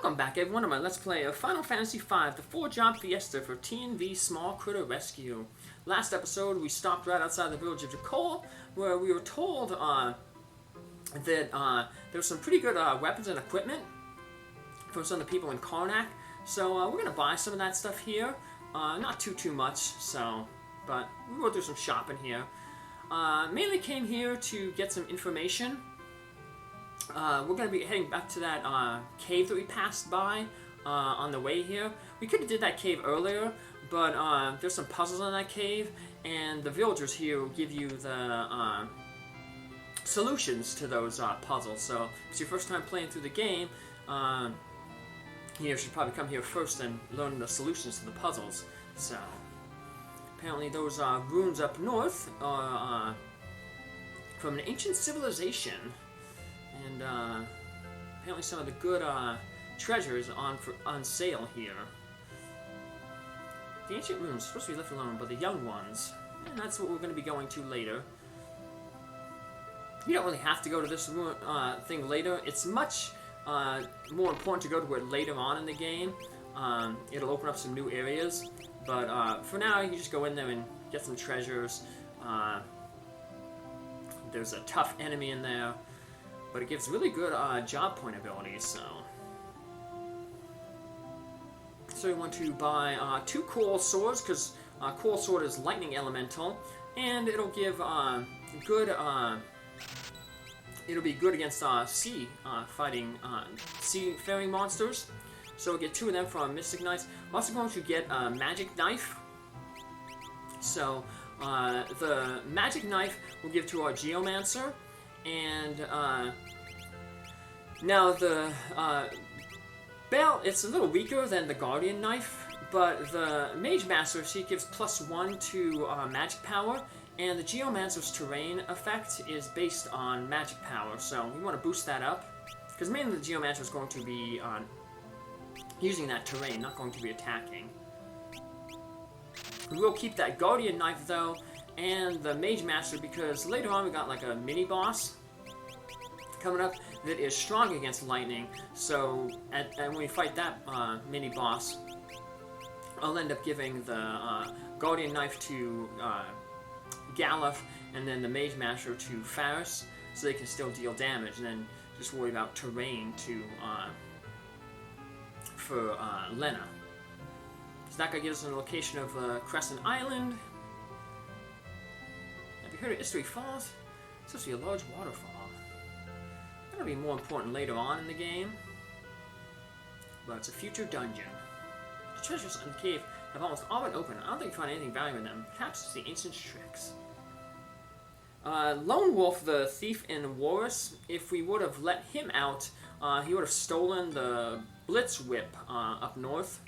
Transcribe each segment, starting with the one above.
Welcome back everyone to my Let's Play of Final Fantasy V, the 4-job Fiesta for T&V Small Critter Rescue. Last episode we stopped right outside the village of Jacole, where we were told that there was some pretty good weapons and equipment from some of the people in Karnak. So we're going to buy some of that stuff here. Not too much, so, but we will do some shopping here. Mainly came here to get some information. We're going to be heading back to that cave that we passed by on the way here. We could have did that cave earlier, but there's some puzzles in that cave, and the villagers here will give you the solutions to those puzzles. So if it's your first time playing through the game, you should probably come here first and learn the solutions to the puzzles. So apparently those ruins up north are from an ancient civilization. And apparently some of the good treasures on sale here. The ancient ruins are supposed to be left alone, but the young ones, and that's what we're going to be going to later. You don't really have to go to this thing later. It's much more important to go to it later on in the game. It'll open up some new areas, but for now you just go in there and get some treasures. There's a tough enemy in there. But it gives really good job point abilities, so we want to buy 2 coral swords, because coral sword is lightning elemental, and it'll give good, it'll be good against sea fighting seafaring monsters, so we'll get 2 of them from Mystic Knights. We're also going to get a magic knife, so the magic knife we'll give to our Geomancer. And now the bell, it's a little weaker than the Guardian Knife, but the Mage Master, she gives +1 to magic power, and the Geomancer's terrain effect is based on magic power, so we want to boost that up, because mainly the Geomancer is going to be using that terrain, not going to be attacking. We will keep that Guardian Knife though, and the Mage Master, because later on we got like a mini-boss coming up that is strong against lightning, so and when we fight that mini-boss, I'll end up giving the Guardian Knife to Galuf, and then the Mage Master to Faris, so they can still deal damage, and then just worry about terrain for Lenna. So that guy gives us a location of Crescent Island. Have you heard of History Falls? It's supposed to be a large waterfall. That'll be more important later on in the game. But it's a future dungeon. The treasures in the cave have almost all been opened. I don't think you find anything valuable in them. Perhaps it's the ancient tricks. Lone Wolf, the thief in Warris, if we would have let him out, he would have stolen the Blitz Whip up north,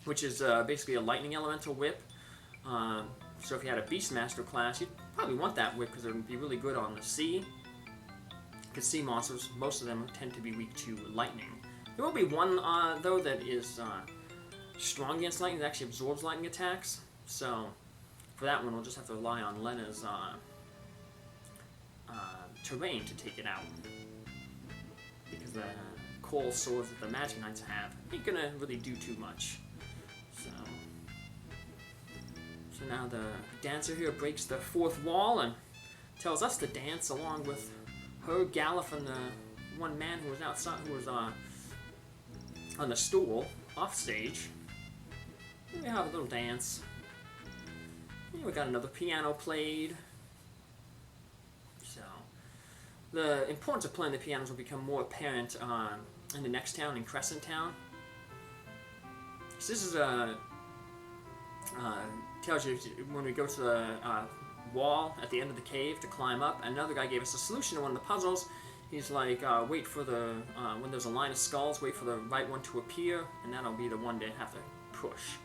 which is basically a lightning elemental whip. So if you had a Beastmaster class, you'd probably want that whip because it would be really good on the sea. Because sea monsters, most of them tend to be weak to lightning. There will be one, though, that is strong against lightning, that actually absorbs lightning attacks. So for that one, we'll just have to rely on Lenna's terrain to take it out. Because the coral swords that the Magic Knights have ain't gonna really do too much. So now the dancer here breaks the 4th wall and tells us to dance along with her, Galuf, and the one man who was outside, who was on the stool, off stage. We have a little dance. And we got another piano played. So the importance of playing the pianos will become more apparent in the next town, in Crescent Town. So this is a tells you when we go to the wall at the end of the cave to climb up. Another guy gave us a solution to one of the puzzles. He's like, wait for the, when there's a line of skulls, wait for the right one to appear, and that'll be the one to have to push.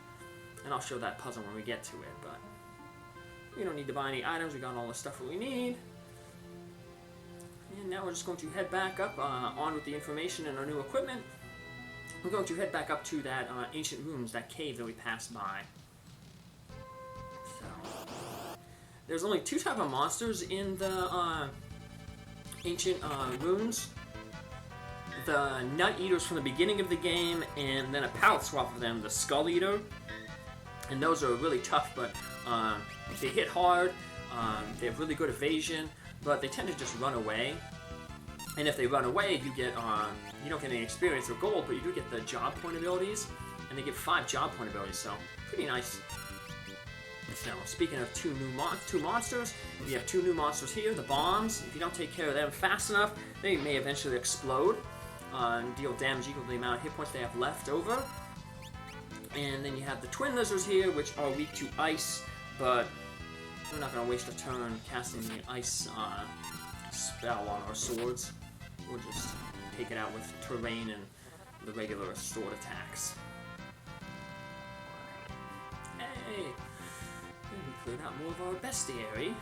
And I'll show that puzzle when we get to it, but we don't need to buy any items, we got all the stuff that we need. And now we're just going to head back up, on with the information and our new equipment. We're going to head back up to that ancient ruins, that cave that we passed by. There's only 2 types of monsters in the ancient ruins. the Nut Eaters from the beginning of the game, and then a palette swap of them, the Skull Eater. And those are really tough, but they hit hard, they have really good evasion, but they tend to just run away. And if they run away, you get, you don't get any experience or gold, but you do get the job point abilities, and they give 5 job point abilities, so pretty nice. Now, speaking of two monsters, we have 2 new monsters here, the bombs. If you don't take care of them fast enough, they may eventually explode and deal damage equal to the amount of hit points they have left over. And then you have the twin lizards here, which are weak to ice, but we're not going to waste a turn casting the ice spell on our swords. We'll just take it out with terrain and the regular sword attacks. Hey! We cleared out more of our bestiary.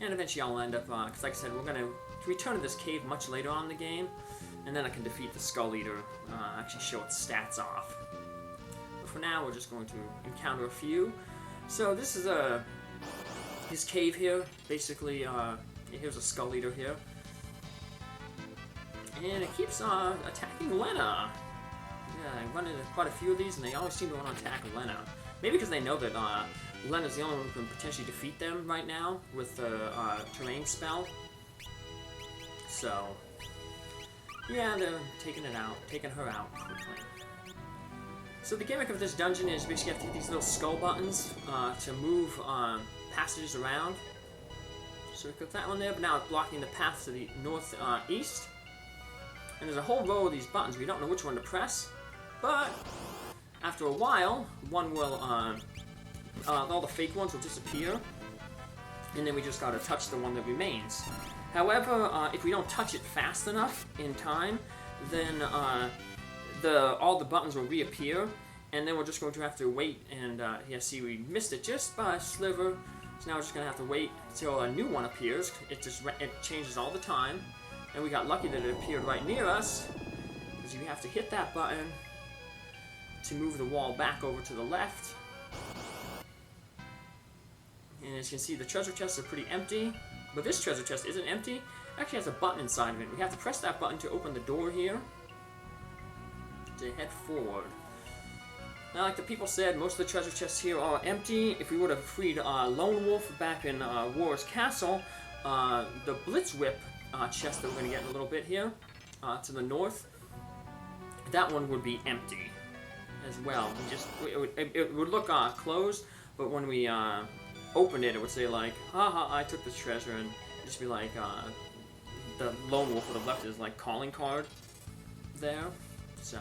And eventually I'll end up, because like I said, we're going to return to this cave much later on in the game, and then I can defeat the Skull Eater, actually show its stats off. But for now, we're just going to encounter a few. So this is his cave here, basically, here's a Skull Eater here. And it keeps attacking Lenna. Yeah, I run into quite a few of these, and they always seem to want to attack Lenna. Maybe because they know that Lenna's the only one who can potentially defeat them right now with the terrain spell. So, yeah, they're taking her out quickly. So the gimmick of this dungeon is basically you have to hit these little skull buttons to move passages around. So we got that one there, but now it's blocking the path to the northeast. And there's a whole row of these buttons. We don't know which one to press, but after a while, one will, all the fake ones will disappear, and then we just gotta touch the one that remains. However, if we don't touch it fast enough in time, then all the buttons will reappear, and then we're just going to have to wait, and yeah, see, we missed it just by a sliver, so now we're just going to have to wait until a new one appears. It changes all the time, and we got lucky that it appeared right near us, because you have to hit that button to move the wall back over to the left. And as you can see, the treasure chests are pretty empty, but this treasure chest isn't empty. It actually has a button inside of it. We have to press that button to open the door here to head forward. Now, like the people said, most of the treasure chests here are empty. If we would have freed Lone Wolf back in War's Castle, the Blitz Whip chest that we're going to get in a little bit here, to the north, that one would be empty as well. It would look closed, but when we opened it, it would say like, haha, I took this treasure, and just be like, the Lone Wolf would have left his like calling card there. So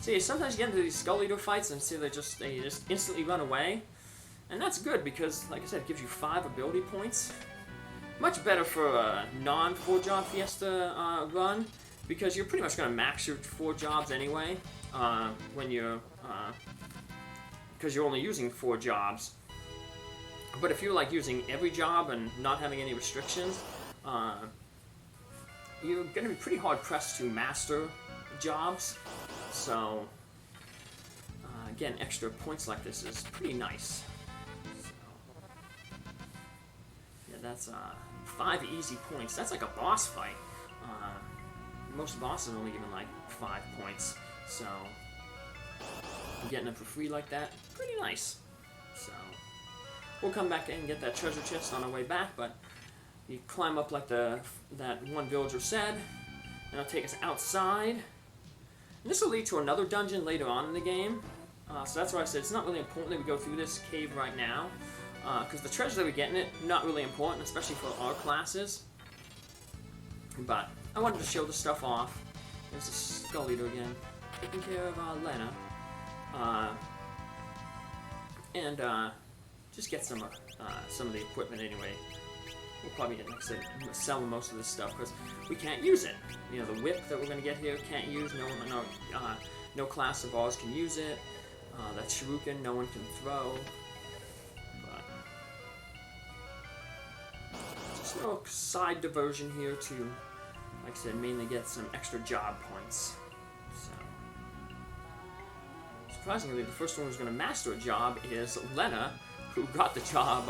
yeah, sometimes you get into these Skull Eater fights and see they just instantly run away, and that's good because, like I said, it gives you 5 ability points. Much better for a non-4 job Fiesta run, because you're pretty much going to max your 4 jobs anyway when you're because you're only using 4 jobs. But if you're like using every job and not having any restrictions, you're going to be pretty hard pressed to master jobs. So again, extra points like this is pretty nice. So, yeah, that's 5 easy points. That's like a boss fight. Most bosses only given like 5 points, so getting them for free like that, pretty nice. So we'll come back and get that treasure chest on our way back, but you climb up like that one villager said, and it'll take us outside. And this will lead to another dungeon later on in the game, so that's why I said it's not really important that we go through this cave right now, because the treasure that we get in it, not really important, especially for our classes. But I wanted to show the stuff off. There's the Skull Eater again, taking care of Lenna, and just get some of the equipment anyway. We'll probably, like I said, sell most of this stuff because we can't use it. You know, the whip that we're going to get here can't use. No class of ours can use it. That shuriken, no one can throw. But just a little side diversion here to, like I said, mainly get some extra job points. So surprisingly, the first one who's going to master a job is Lenna, who got the job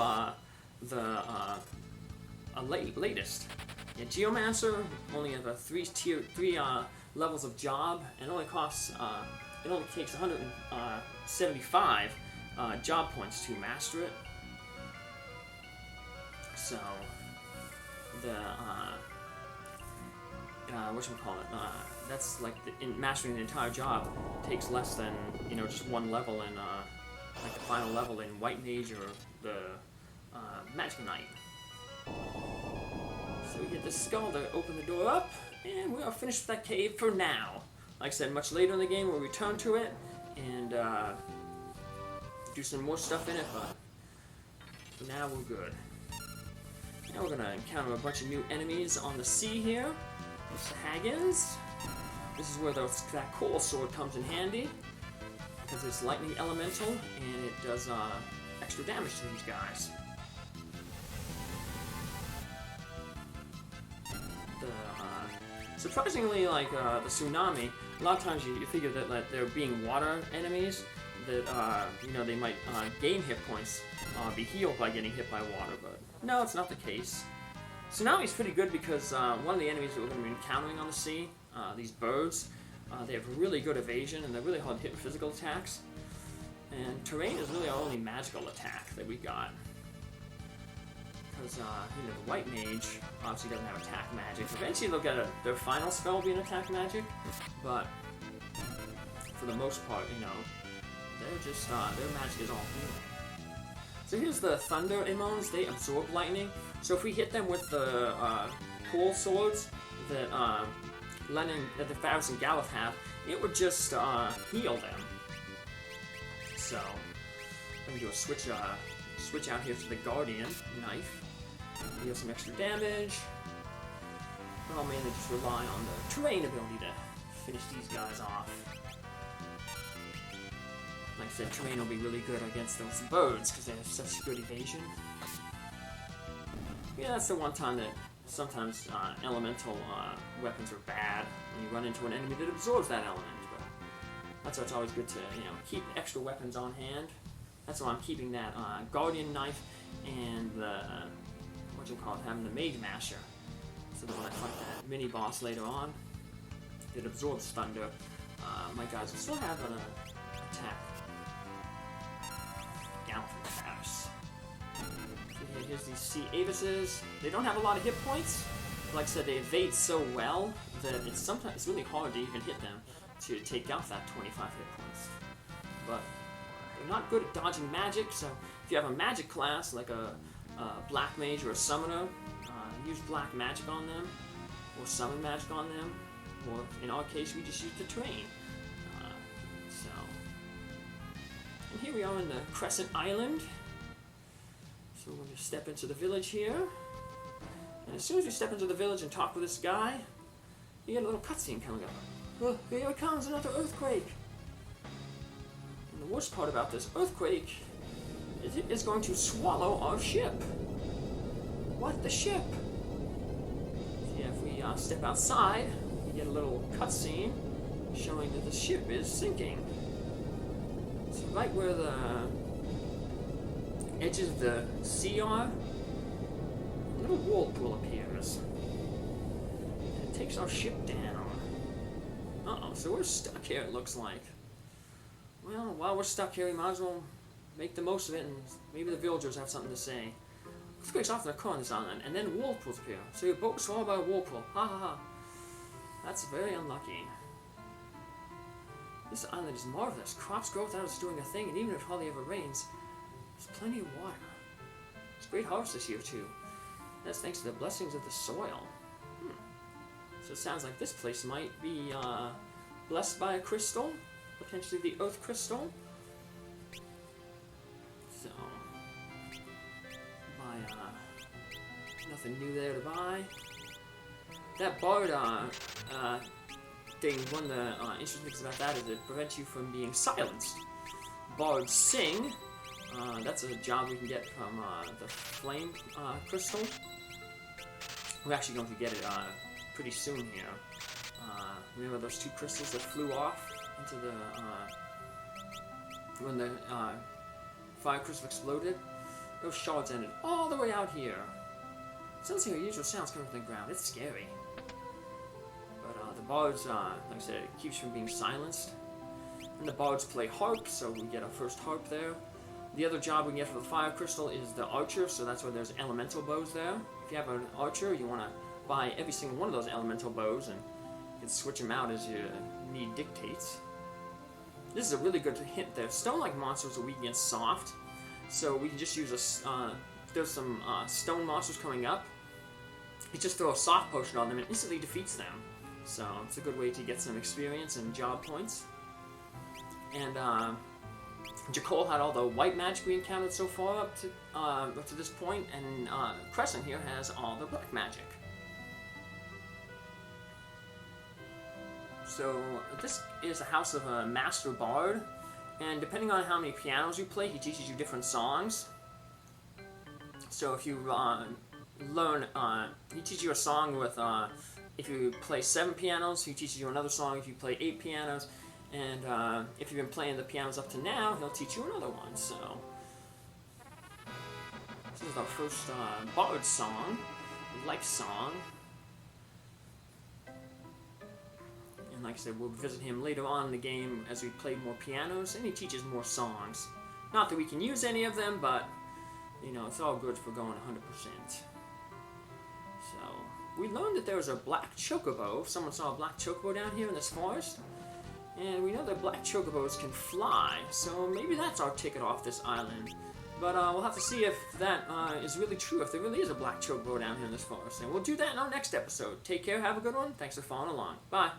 latest. Yeah, Geomancer only have a three levels of job, and only costs it only takes 175 job points to master it. So the that's like in mastering the entire job takes less than just one level in like the final level in White Mage or the Magic Knight. So we get this skull to open the door up, and we are finished with that cave for now. Like I said, much later in the game we'll return to it and do some more stuff in it, but for now we're good. Now we're gonna encounter a bunch of new enemies on the sea here. There's the Haggins. This is where that coal sword comes in handy, because it's lightning elemental and it does extra damage to these guys. Surprisingly, like the tsunami, a lot of times you figure that there being water enemies, that they might gain hit points, be healed by getting hit by water, but no, it's not the case. Tsunami is pretty good because one of the enemies that we're going to be encountering on the sea, these birds, they have really good evasion and they're really hard to hit with physical attacks. And terrain is really our only magical attack that we got. Because, the White Mage obviously doesn't have attack magic. Eventually they'll get their final spell will be an attack magic, but for the most part, they're just, their magic is all healing. So here's the Thunder Immons. They absorb lightning. So if we hit them with the pool swords that Lenna, that the Faris and Galuf have, it would just heal them. So let me do a switch out here to the Guardian knife. Deal some extra damage. But I'll mainly just rely on the terrain ability to finish these guys off. Like I said, terrain will be really good against those birds because they have such good evasion. Yeah, that's the one time that sometimes elemental weapons are bad when you run into an enemy that absorbs that element. But that's why it's always good to keep extra weapons on hand. That's why I'm keeping that Guardian knife and the having the Mage Masher, so that when I fight that mini boss later on, it absorbs thunder. My guys will still have an attack. Down from Faris. So here's these Sea Avises. They don't have a lot of hit points. Like I said, they evade so well that it's really hard to even hit them to take out that 25 hit points. But they're not good at dodging magic, so if you have a magic class like a Black Mage or a Summoner, use Black Magic on them, or Summon Magic on them, or in our case we just use the terrain. And here we are in the Crescent Island. So we're going to step into the village here. And as soon as you step into the village and talk with this guy, you get a little cutscene coming up. Oh, here it comes, another earthquake! And the worst part about this earthquake is it is going to swallow our ship. What? The ship? So yeah, if we step outside, we get a little cutscene showing that the ship is sinking. So right where the edges of the sea are, a little whirlpool appears. And it takes our ship down. Uh-oh, so we're stuck here, it looks like. Well, while we're stuck here, we might as well make the most of it, and maybe the villagers have something to say. Earthquakes often occur on this island, and then whirlpools appear. So your boat was swallowed by a whirlpool. Ha ha ha. That's very unlucky. This island is marvelous. Crops grow without us doing a thing, and even if it hardly ever rains, there's plenty of water. It's a great harvest this year, too. That's thanks to the blessings of the soil. So it sounds like this place might be blessed by a crystal, potentially the Earth Crystal. So, nothing new there to buy. That bard thing, one of the interesting things about that is it prevents you from being silenced. Bards sing. That's a job we can get from the flame crystal. We're actually going to get it pretty soon here. Remember those two crystals that flew off into the when the fire crystal exploded? Those shards ended all the way out here. Sounds like unusual sounds coming from the ground. It's scary. But the bards, like I said, it keeps you from being silenced. And the bards play harp, so we get our first harp there. The other job we can get for the fire crystal is the archer, so that's why there's elemental bows there. If you have an archer, you want to buy every single one of those elemental bows, and you can switch them out as your need dictates. This is a really good hint there. Stone-like monsters are weak against soft, so we can just use a... there's some stone monsters coming up. You just throw a soft potion on them and instantly defeats them. So it's a good way to get some experience and job points. And Jacole had all the white magic we encountered so far up to this point, and Crescent here has all the black magic. So this is a house of a master bard, and depending on how many pianos you play, he teaches you different songs. So if you learn, he teaches you a song with, if you play 7 pianos, he teaches you another song if you play 8 pianos, and if you've been playing the pianos up to now, he'll teach you another one. So this is our first bard song, life song. And like I said, we'll visit him later on in the game as we play more pianos, and he teaches more songs. Not that we can use any of them, but, you know, it's all good for going 100%. So, we learned that there was a black chocobo. Someone saw a black chocobo down here in this forest. And we know that black chocobos can fly, so maybe that's our ticket off this island. But we'll have to see if that is really true, if there really is a black chocobo down here in this forest. And we'll do that in our next episode. Take care, have a good one. Thanks for following along. Bye.